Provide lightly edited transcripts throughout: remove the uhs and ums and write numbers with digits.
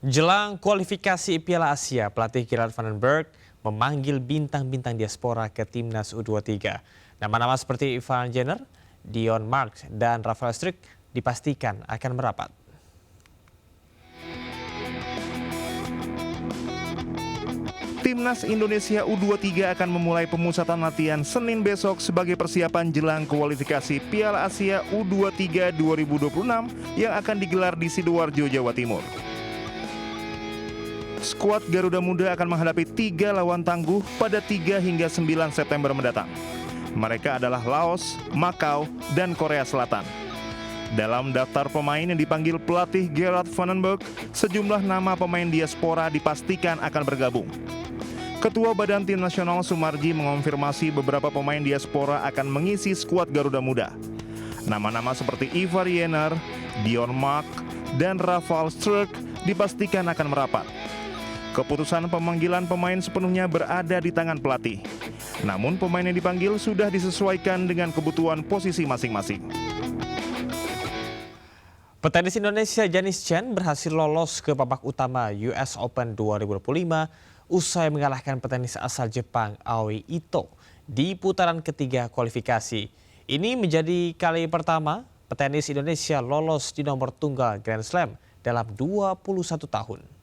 Jelang kualifikasi Piala Asia, pelatih Gerard van den Berg memanggil bintang-bintang diaspora ke timnas U23. Nama-nama seperti Ivan Jenner, Dion Marks, dan Rafael Struijk dipastikan akan merapat. Timnas Indonesia U23 akan memulai pemusatan latihan Senin besok sebagai persiapan jelang kualifikasi Piala Asia U23 2026 yang akan digelar di Sidoarjo, Jawa Timur. Skuad Garuda Muda akan menghadapi 3 lawan tangguh pada 3 hingga 9 September mendatang. Mereka adalah Laos, Makau, dan Korea Selatan. Dalam daftar pemain yang dipanggil pelatih Gerard van den Berg, sejumlah nama pemain diaspora dipastikan akan bergabung. Ketua Badan Tim Nasional Sumarji mengonfirmasi beberapa pemain diaspora akan mengisi skuad Garuda Muda. Nama-nama seperti Ivan Jenner, Dion Marks, dan Rafael Struijk dipastikan akan merapat. Keputusan pemanggilan pemain sepenuhnya berada di tangan pelatih. Namun pemain yang dipanggil sudah disesuaikan dengan kebutuhan posisi masing-masing. Petenis Indonesia Janis Chen berhasil lolos ke babak utama US Open 2025 usai mengalahkan petenis asal Jepang Aoi Ito di putaran ketiga kualifikasi. Ini menjadi kali pertama petenis Indonesia lolos di nomor tunggal Grand Slam dalam 21 tahun.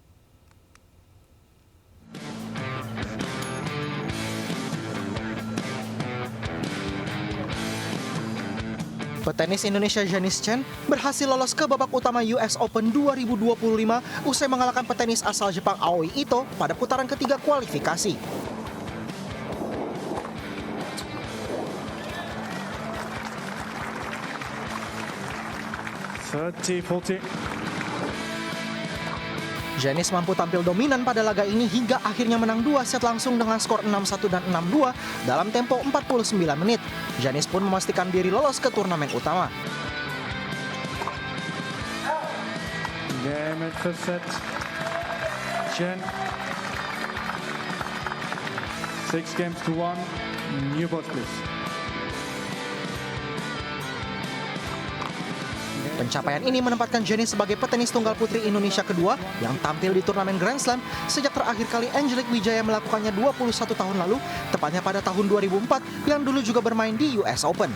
Petenis Indonesia Janis Chen berhasil lolos ke babak utama US Open 2025 usai mengalahkan petenis asal Jepang Aoi Ito pada putaran ketiga kualifikasi. Janis mampu tampil dominan pada laga ini hingga akhirnya menang 2 set langsung dengan skor 6-1 dan 6-2 dalam tempo 49 menit. Janis pun memastikan diri lolos ke turnamen utama. Game at first set. Chen. 6 games to 1. New board please. Pencapaian ini menempatkan Janis sebagai petenis tunggal putri Indonesia kedua yang tampil di turnamen Grand Slam sejak terakhir kali Angelique Wijaya melakukannya 21 tahun lalu, tepatnya pada tahun 2004 yang dulu juga bermain di US Open.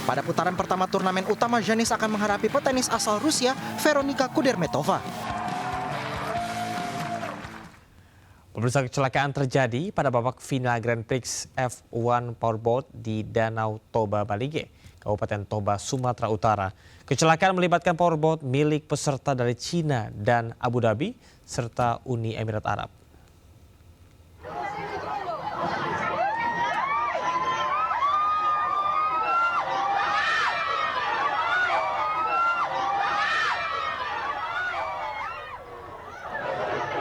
Pada putaran pertama turnamen utama, Janis akan menghadapi petenis asal Rusia Veronika Kudermetova. Pemirsa, kecelakaan terjadi pada babak final Grand Prix F1 Powerboat di Danau Toba, Balige, Kabupaten Toba, Sumatera Utara. Kecelakaan melibatkan powerboat milik peserta dari Cina dan Abu Dhabi serta Uni Emirat Arab.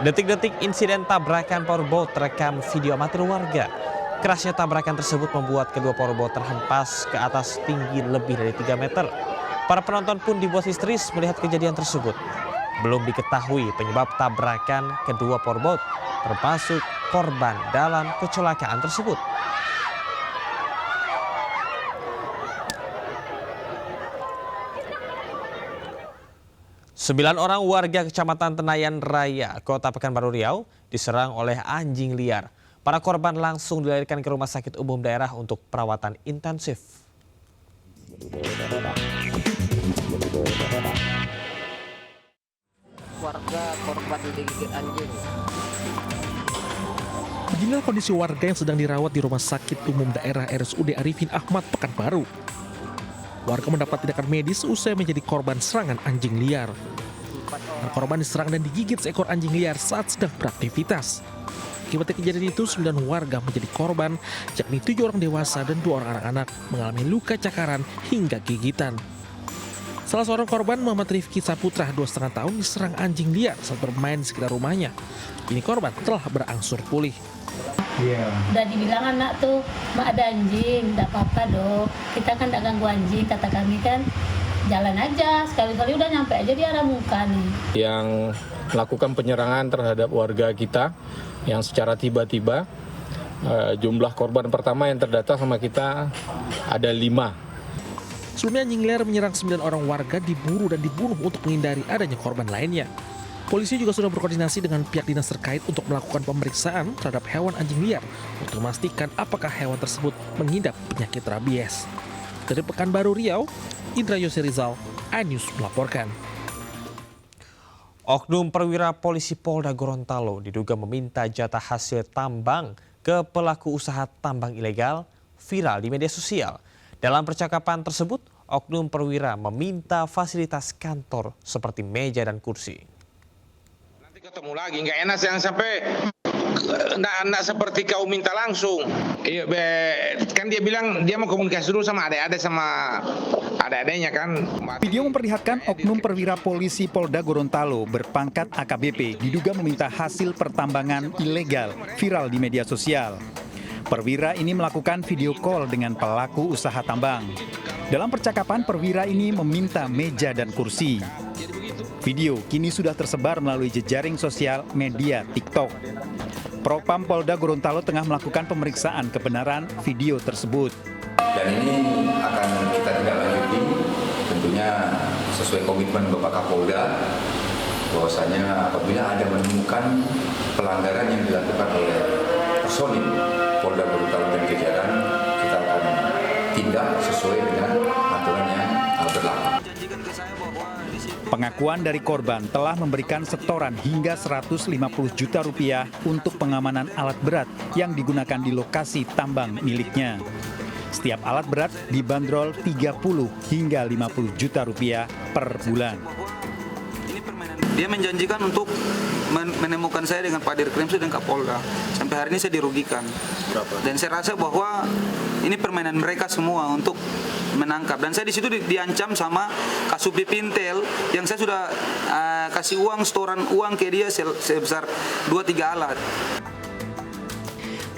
Detik-detik insiden tabrakan powerboat terekam video amatir warga. Kerasnya tabrakan tersebut membuat kedua powerboat terhempas ke atas tinggi lebih dari 3 meter. Para penonton pun dibuat histeris melihat kejadian tersebut. Belum diketahui penyebab tabrakan kedua powerboat, termasuk korban dalam kecelakaan tersebut. Sembilan orang warga Kecamatan Tenayan Raya, Kota Pekanbaru Riau, diserang oleh anjing liar. Para korban langsung dilarikan ke Rumah Sakit Umum Daerah untuk perawatan intensif. Warga korban digigit anjing. Beginilah kondisi warga yang sedang dirawat di Rumah Sakit Umum Daerah RSUD Arifin Ahmad Pekanbaru. Warga mendapat tindakan medis usai menjadi korban serangan anjing liar. Korban diserang dan digigit seekor anjing liar saat sedang beraktivitas. Akibat kejadian itu, 9 warga menjadi korban, yakni 7 orang dewasa dan 2 orang anak-anak mengalami luka cakaran hingga gigitan. Salah seorang korban, Muhammad Rifki Saputra, 2,5 tahun, diserang anjing liar saat bermain di sekitar rumahnya. Kini korban telah berangsur pulih. Udah dibilang anak tuh, mak ada anjing, enggak apa-apa dong. Kita kan enggak ganggu anjing, kata kami kan. Jalan aja, sekali-kali udah nyampe aja di arah muka nih. Yang melakukan penyerangan terhadap warga kita yang secara tiba-tiba, jumlah korban pertama yang terdata sama kita ada 5. Sebelumnya anjing liar menyerang 9 orang warga, diburu dan dibunuh untuk menghindari adanya korban lainnya. Polisi juga sudah berkoordinasi dengan pihak dinas terkait untuk melakukan pemeriksaan terhadap hewan anjing liar untuk memastikan apakah hewan tersebut mengidap penyakit rabies. Dari Pekanbaru Riau, Indra Yose Rizal, iNews melaporkan. Oknum perwira polisi Polda Gorontalo diduga meminta jatah hasil tambang ke pelaku usaha tambang ilegal viral di media sosial. Dalam percakapan tersebut, oknum perwira meminta fasilitas kantor seperti meja dan kursi. Ketemu lagi, nggak enak yang sampai nggak seperti kau minta langsung. Kan dia bilang dia mau komunikasi dulu sama adik-adik sama adik-adiknya kan. Video memperlihatkan oknum perwira polisi Polda Gorontalo berpangkat AKBP diduga meminta hasil pertambangan ilegal viral di media sosial. Perwira ini melakukan video call dengan pelaku usaha tambang. Dalam percakapan, perwira ini meminta meja dan kursi. Video kini sudah tersebar melalui jejaring sosial media TikTok. Propam Polda Gorontalo tengah melakukan pemeriksaan kebenaran video tersebut. Dan ini akan kita tindak lanjuti, tentunya sesuai komitmen Bapak Kapolda, bahwasanya apabila ada menemukan pelanggaran yang dilakukan oleh personil Polda Gorontalo dan jajaran, kita akan tindak sesuai dengan aturan yang berlaku. Pengakuan dari korban telah memberikan setoran hingga 150 juta rupiah untuk pengamanan alat berat yang digunakan di lokasi tambang miliknya. Setiap alat berat dibanderol 30 hingga 50 juta rupiah per bulan. Dia menjanjikan untuk menemukan saya dengan Pak Dirkrimsus dan Kapolda. Sampai hari ini saya dirugikan. Berapa? Dan saya rasa bahwa ini permainan mereka semua untuk menangkap. Dan saya di situ diancam sama Kasubdit Pintel yang saya sudah kasih uang, setoran uang ke dia sebesar 2-3 alat.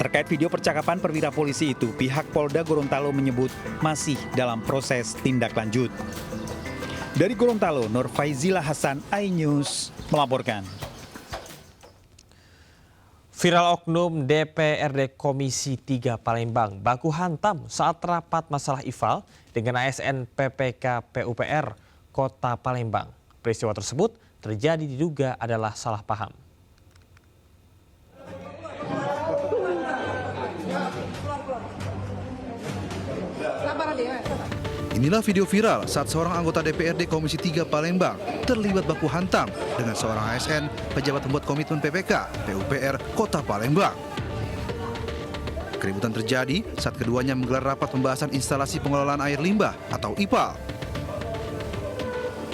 Terkait video percakapan perwira polisi itu, pihak Polda Gorontalo menyebut masih dalam proses tindak lanjut. Dari Gorontalo, Nur Faizila Hasan, iNews melaporkan. Viral oknum DPRD Komisi 3 Palembang baku hantam saat rapat masalah IFAL dengan ASN PPK PUPR Kota Palembang. Peristiwa tersebut terjadi diduga adalah salah paham. Inilah video viral saat seorang anggota DPRD Komisi 3 Palembang terlibat baku hantam dengan seorang ASN pejabat pembuat komitmen PPK PUPR Kota Palembang. Keributan terjadi saat keduanya menggelar rapat pembahasan instalasi pengelolaan air limbah atau IPAL.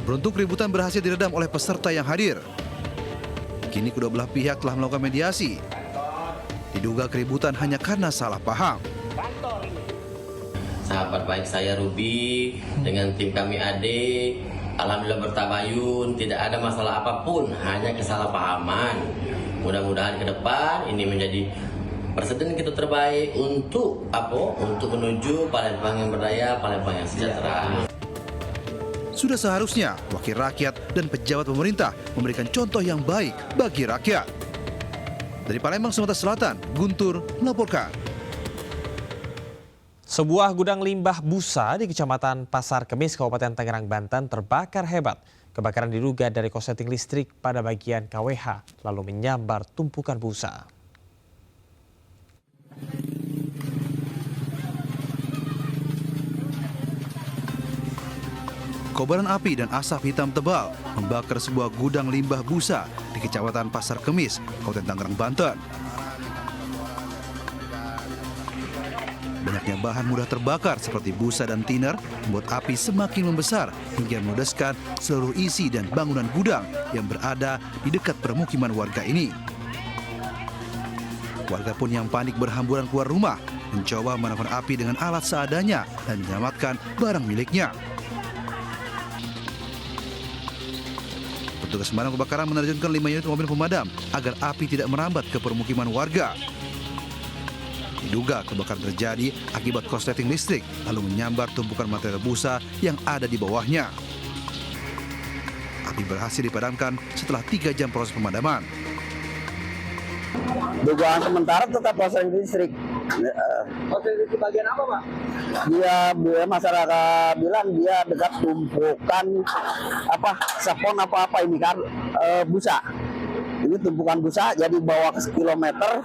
Beruntung keributan berhasil diredam oleh peserta yang hadir. Kini kedua belah pihak telah melakukan mediasi. Diduga keributan hanya karena salah paham. Sahabat baik saya Ruby dengan tim kami Ade, alhamdulillah bertabayun, tidak ada masalah apapun, hanya kesalahpahaman. Mudah-mudahan ke depan ini menjadi presiden kita terbaik untuk Untuk menuju Palembang yang berdaya, Palembang yang sejahtera. Sudah seharusnya wakil rakyat dan pejabat pemerintah memberikan contoh yang baik bagi rakyat. Dari Palembang, Sumatera Selatan, Guntur melaporkan. Sebuah gudang limbah busa di Kecamatan Pasar Kemis, Kabupaten Tangerang, Banten terbakar hebat. Kebakaran diduga dari korsleting listrik pada bagian KWH, lalu menyambar tumpukan busa. Kobaran api dan asap hitam tebal membakar sebuah gudang limbah busa di Kecamatan Pasar Kemis, Kabupaten Tangerang, Banten. Banyaknya bahan mudah terbakar seperti busa dan thinner membuat api semakin membesar hingga menudeskan seluruh isi dan bangunan gudang yang berada di dekat permukiman warga ini. Warga pun yang panik berhamburan keluar rumah, mencoba memadamkan api dengan alat seadanya dan menyelamatkan barang miliknya. Petugas pemadam kebakaran menerjunkan 5 unit mobil pemadam agar api tidak merambat ke permukiman warga. Diduga kebakaran terjadi akibat korsleting listrik lalu menyambar tumpukan material busa yang ada di bawahnya. Api berhasil dipadamkan setelah 3 jam proses pemadaman. Dugaan sementara tetap korsleting listrik. Di bagian apa, Pak? Dia masyarakat bilang dia dekat tumpukan sepon apa ini kan busa. Ini tumpukan busa, jadi bawa ke kilometer,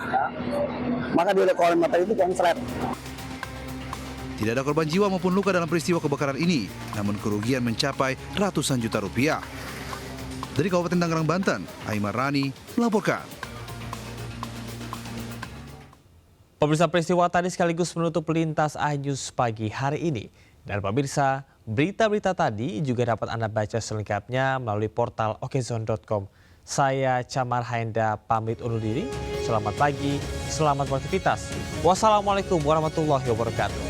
maka di kilometer itu konslet. Tidak ada korban jiwa maupun luka dalam peristiwa kebakaran ini, namun kerugian mencapai ratusan juta rupiah. Dari Kabupaten Tangerang, Banten, Aimar Rani melaporkan. Pemirsa, peristiwa tadi sekaligus menutup Lintas News pagi hari ini. Dan pemirsa, berita-berita tadi juga dapat Anda baca selengkapnya melalui portal okezone.com. Saya Camar Haenda pamit undur diri. Selamat pagi, selamat beraktivitas. Wassalamualaikum warahmatullahi wabarakatuh.